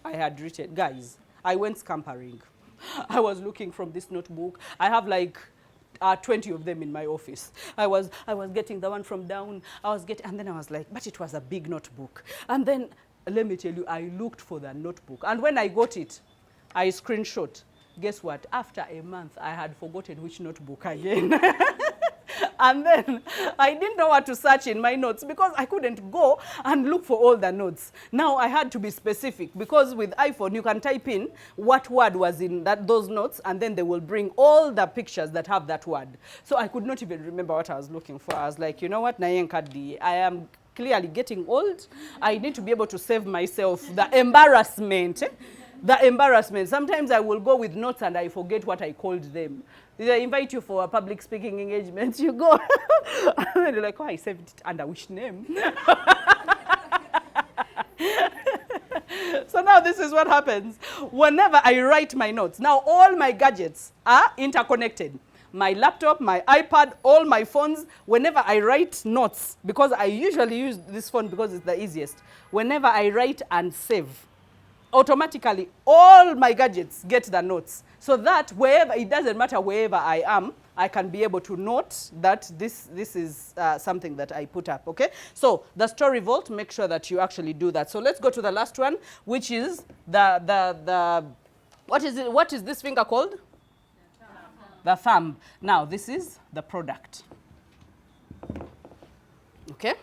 I had written. Guys, I went scampering. I was looking from this notebook. I have like 20 of them in my office. I was getting the one from down. And then I was like, but it was a big notebook. And then, let me tell you, I looked for the notebook. And when I got it, I screenshot. Guess what? After a month, I had forgotten which notebook again. And then I didn't know what to search in my notes because I couldn't go and look for all the notes. Now I had to be specific because with iPhone, you can type in what word was in those notes, and then they will bring all the pictures that have that word. So I could not even remember what I was looking for. I was like, you know what, I am clearly getting old. I need to be able to save myself the embarrassment. The embarrassment. Sometimes I will go with notes and I forget what I called them. They invite you for a public speaking engagement, you go. And then you're like, oh, I saved it under which name? So now this is what happens. Whenever I write my notes, now all my gadgets are interconnected. My laptop, my iPad, all my phones, whenever I write notes, because I usually use this phone because it's the easiest, whenever I write and save, automatically all my gadgets get the notes. So that wherever, it doesn't matter wherever I am, I can be able to note that this is something that I put up, okay? So the story vault, make sure that you actually do that. So let's go to the last one, which is what is this finger called? The thumb. Now this is the product, okay?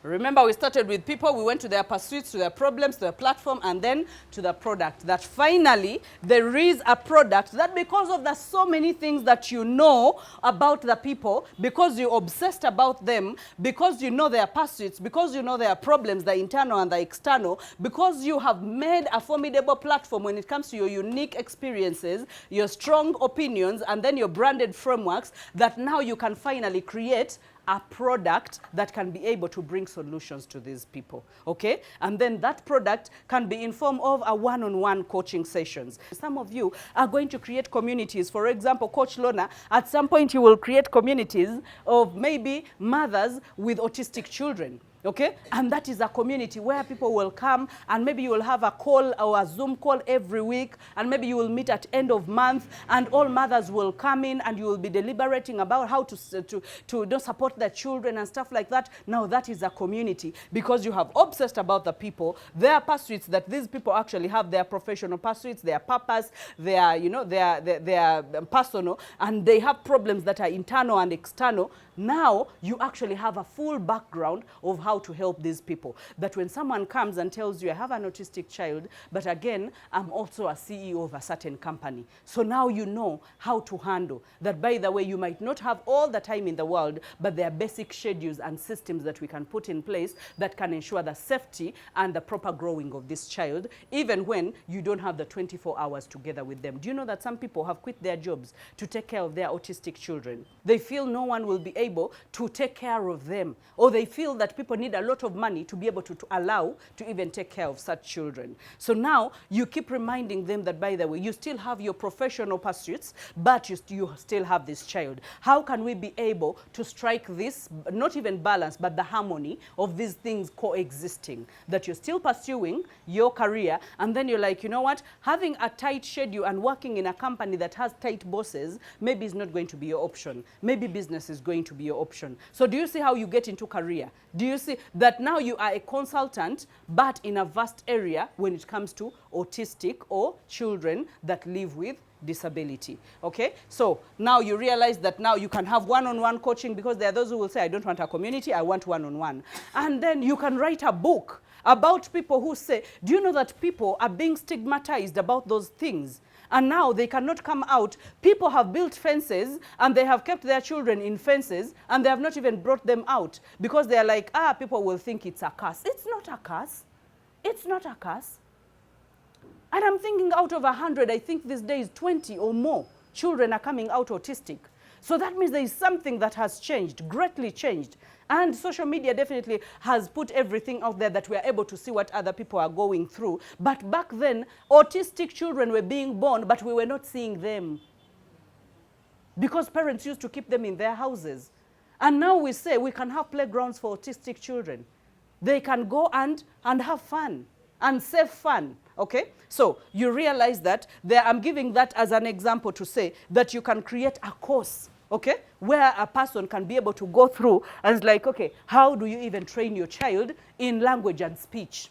Remember, we started with people, we went to their pursuits, to their problems, to their platform, and then to the product. That finally, there is a product that because of the so many things that you know about the people, because you're obsessed about them, because you know their pursuits, because you know their problems, the internal and the external, because you have made a formidable platform when it comes to your unique experiences, your strong opinions, and then your branded frameworks, that now you can finally create a product that can be able to bring solutions to these people, okay? And then that product can be in form of a one-on-one coaching sessions. Some of you are going to create communities. For example, Coach Lona, at some point you will create communities of maybe mothers with autistic children. Okay? And that is a community where people will come, and maybe you will have a call or a Zoom call every week, and maybe you will meet at end of month, and all mothers will come in, and you will be deliberating about how to support their children and stuff like that. Now that is a community because you have obsessed about the people, their pursuits, that these people actually have their professional pursuits, their purpose, their, you know, their personal, and they have problems that are internal and external. Now you actually have a full background of how how to help these people. That when someone comes and tells you, I have an autistic child, but again, I'm also a CEO of a certain company. So now you know how to handle that. By the way, you might not have all the time in the world, but there are basic schedules and systems that we can put in place that can ensure the safety and the proper growing of this child, even when you don't have the 24 hours together with them. Do you know that some people have quit their jobs to take care of their autistic children? They feel no one will be able to take care of them, or they feel that people need a lot of money to be able to allow to even take care of such children. So now you keep reminding them that, by the way, you still have your professional pursuits, but you still have this child. How can we be able to strike this, not even balance, but the harmony of these things coexisting? That you're still pursuing your career, and then you're like, you know what, having a tight schedule and working in a company that has tight bosses maybe is not going to be your option. Maybe business is going to be your option. So do you see how you get into career? Do you see that now you are a consultant, but in a vast area when it comes to autistic or children that live with disability? Okay, so now you realize that now you can have one-on-one coaching, because there are those who will say, I don't want a community, I want one-on-one. And then you can write a book about people who say, do you know that people are being stigmatized about those things? And now they cannot come out. People have built fences and they have kept their children in fences and they have not even brought them out because they're like, people will think it's a curse. It's not a curse. It's not a curse. And I'm thinking out of 100, I think these days 20 or more children are coming out autistic. So that means there is something that has changed, greatly changed. And social media definitely has put everything out there that we are able to see what other people are going through. But back then, autistic children were being born, but we were not seeing them, because parents used to keep them in their houses. And now we say we can have playgrounds for autistic children. They can go and have fun, and safe fun. Okay, so you realize that there, I'm giving that as an example to say that you can create a course, okay, where a person can be able to go through and it's like, okay, how do you even train your child in language and speech?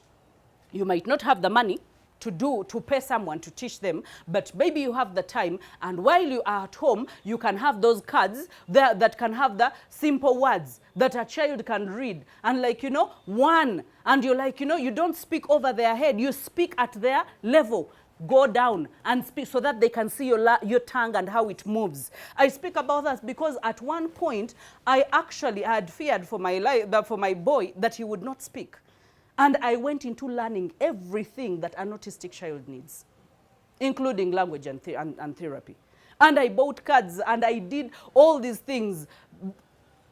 You might not have the money to pay someone to teach them, but maybe you have the time, and while you are at home, you can have those cards there that can have the simple words that a child can read, and like, you know, one, and you're like, you know, you don't speak over their head, you speak at their level. Go down and speak so that they can see your tongue and how it moves. I speak about that because at one point, I had feared for my life, for my boy, that he would not speak. And I went into learning everything that an autistic child needs, including language and therapy. And I bought cards and I did all these things.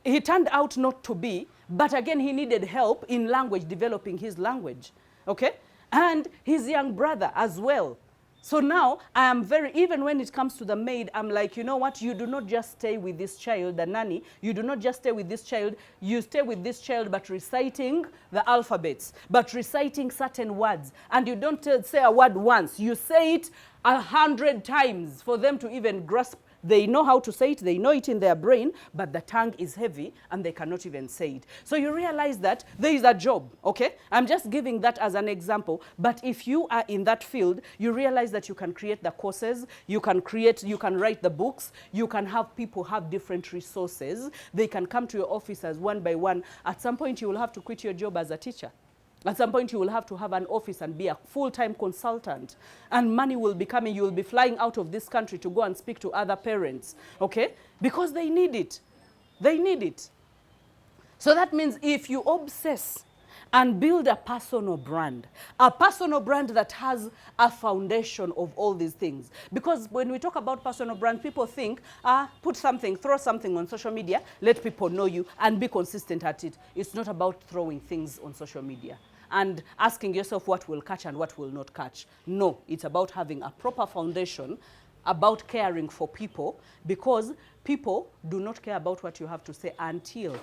He turned out not to be, but again, he needed help in language, developing his language, okay? And his young brother as well. So now I am even when it comes to the maid, I'm like, you know what, you do not just stay with this child, the nanny, you do not just stay with this child, you stay with this child but reciting the alphabets, but reciting certain words. And you don't say a word once, you say it 100 times for them to even grasp. They know how to say it, they know it in their brain, but the tongue is heavy and they cannot even say it. So you realize that there is a job, okay? I'm just giving that as an example, but if you are in that field, you realize that you can create the courses, you can write the books, you can have people have different resources. They can come to your offices one by one. At some point, you will have to quit your job as a teacher. At some point, you will have to have an office and be a full-time consultant. And money will be coming. You will be flying out of this country to go and speak to other parents, okay? Because they need it. They need it. So that means if you obsess and build a personal brand that has a foundation of all these things. Because when we talk about personal brand, people think, throw something on social media, let people know you, and be consistent at it. It's not about throwing things on social media and asking yourself what will catch and what will not catch. No, it's about having a proper foundation, about caring for people, because people do not care about what you have to say until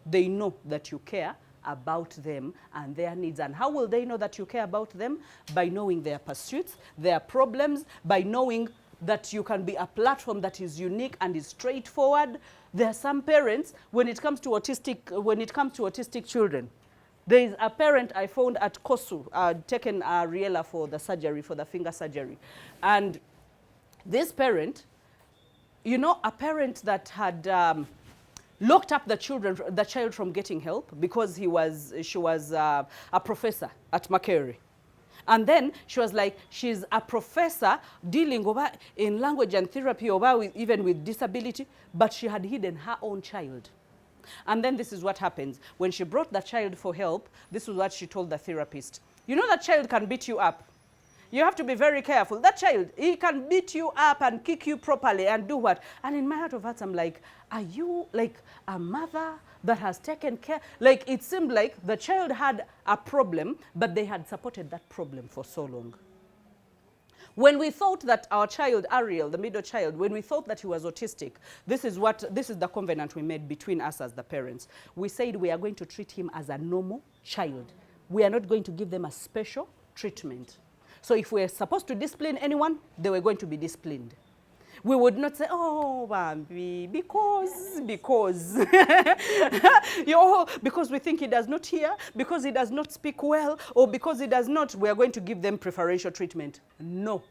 they know that you care about them and their needs. And how will they know that you care about them? By knowing their pursuits, their problems, by knowing that you can be a platform that is unique and is straightforward. There are some parents, when it comes to autistic children, there is a parent I found at Kosu, taken Ariella for the surgery, for the finger surgery. And this parent, you know, a parent that had locked up the child from getting help because she was a professor at Makerere. And then she was like, she's a professor dealing over in language and therapy over even with disability, but she had hidden her own child. And then this is what happens. When she brought the child for help, this is what she told the therapist. You know that child can beat you up. You have to be very careful. That child, he can beat you up and kick you properly and do what? And in my heart of hearts, I'm like, are you like a mother that has taken care? Like, it seemed like the child had a problem, but they had supported that problem for so long. When we thought that our child, Ariel, the middle child, when we thought that he was autistic, this is the covenant we made between us as the parents. We said we are going to treat him as a normal child. We are not going to give them a special treatment. So if we're supposed to discipline anyone, they were going to be disciplined. We would not say, oh, Bambi, because, because we think he does not hear, because he does not speak well, or because he does not, we are going to give them preferential treatment. No.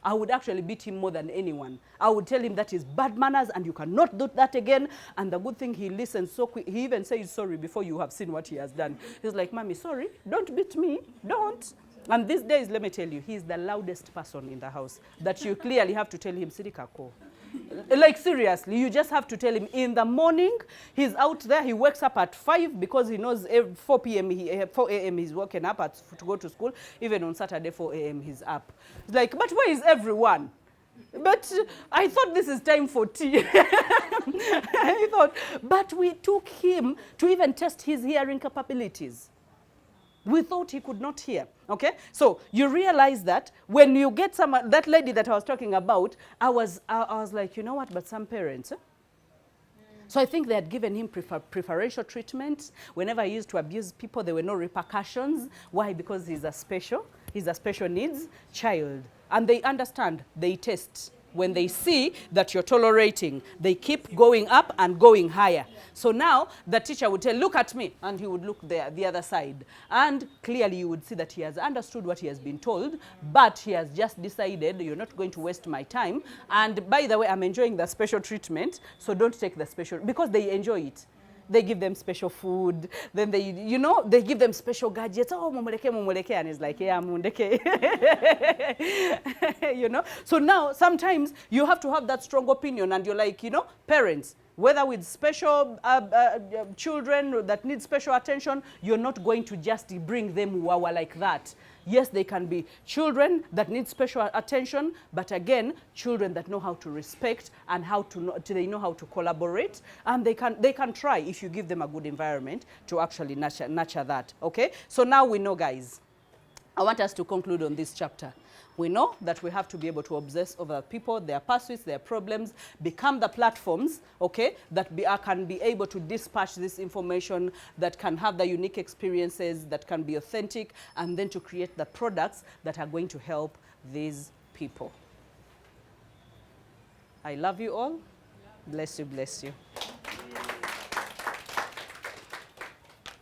I would actually beat him more than anyone. I would tell him that is bad manners and you cannot do that again. And the good thing, he listens so quick. He even says sorry before you have seen what he has done. He's like, Mommy, sorry, don't beat me, don't. And these days, let me tell you, he's the loudest person in the house that you clearly have to tell him, Sirikako. Like, seriously, you just have to tell him in the morning, he's out there, he wakes up at 5 because he knows 4 a.m. he's woken up to go to school. Even on Saturday, 4 a.m. he's up. It's like, but where is everyone? But I thought this is time for tea. I thought, but we took him to even test his hearing capabilities. We thought he could not hear, okay? So you realize that when you get that lady that I was talking about, I was like, you know what, but some parents, So I think they had given him preferential treatment. Whenever he used to abuse people, there were no repercussions. Why? Because he's a special needs child. And they understand, they test. When they see that you're tolerating, they keep going up and going higher. So now the teacher would tell, look at me, and he would look there, the other side. And clearly you would see that he has understood what he has been told, but he has just decided, you're not going to waste my time. And by the way, I'm enjoying the special treatment, so don't take the special, because they enjoy it. They give them special food. Then they, they give them special gadgets. Oh, mumuleke. And it's like, yeah, mumuleke. So now, sometimes you have to have that strong opinion. And you're like, parents, whether with special children that need special attention, you're not going to just bring them wawa like that. Yes, they can be children that need special attention, but again, children that know how to respect and they know how to collaborate, and they can try if you give them a good environment to actually nurture that. Okay? So now we know, guys. I want us to conclude on this chapter. We know that we have to be able to obsess over people, their pursuits, their problems, become the platforms, okay, that can be able to dispatch this information, that can have the unique experiences, that can be authentic, and then to create the products that are going to help these people. I love you all. Bless you, bless you.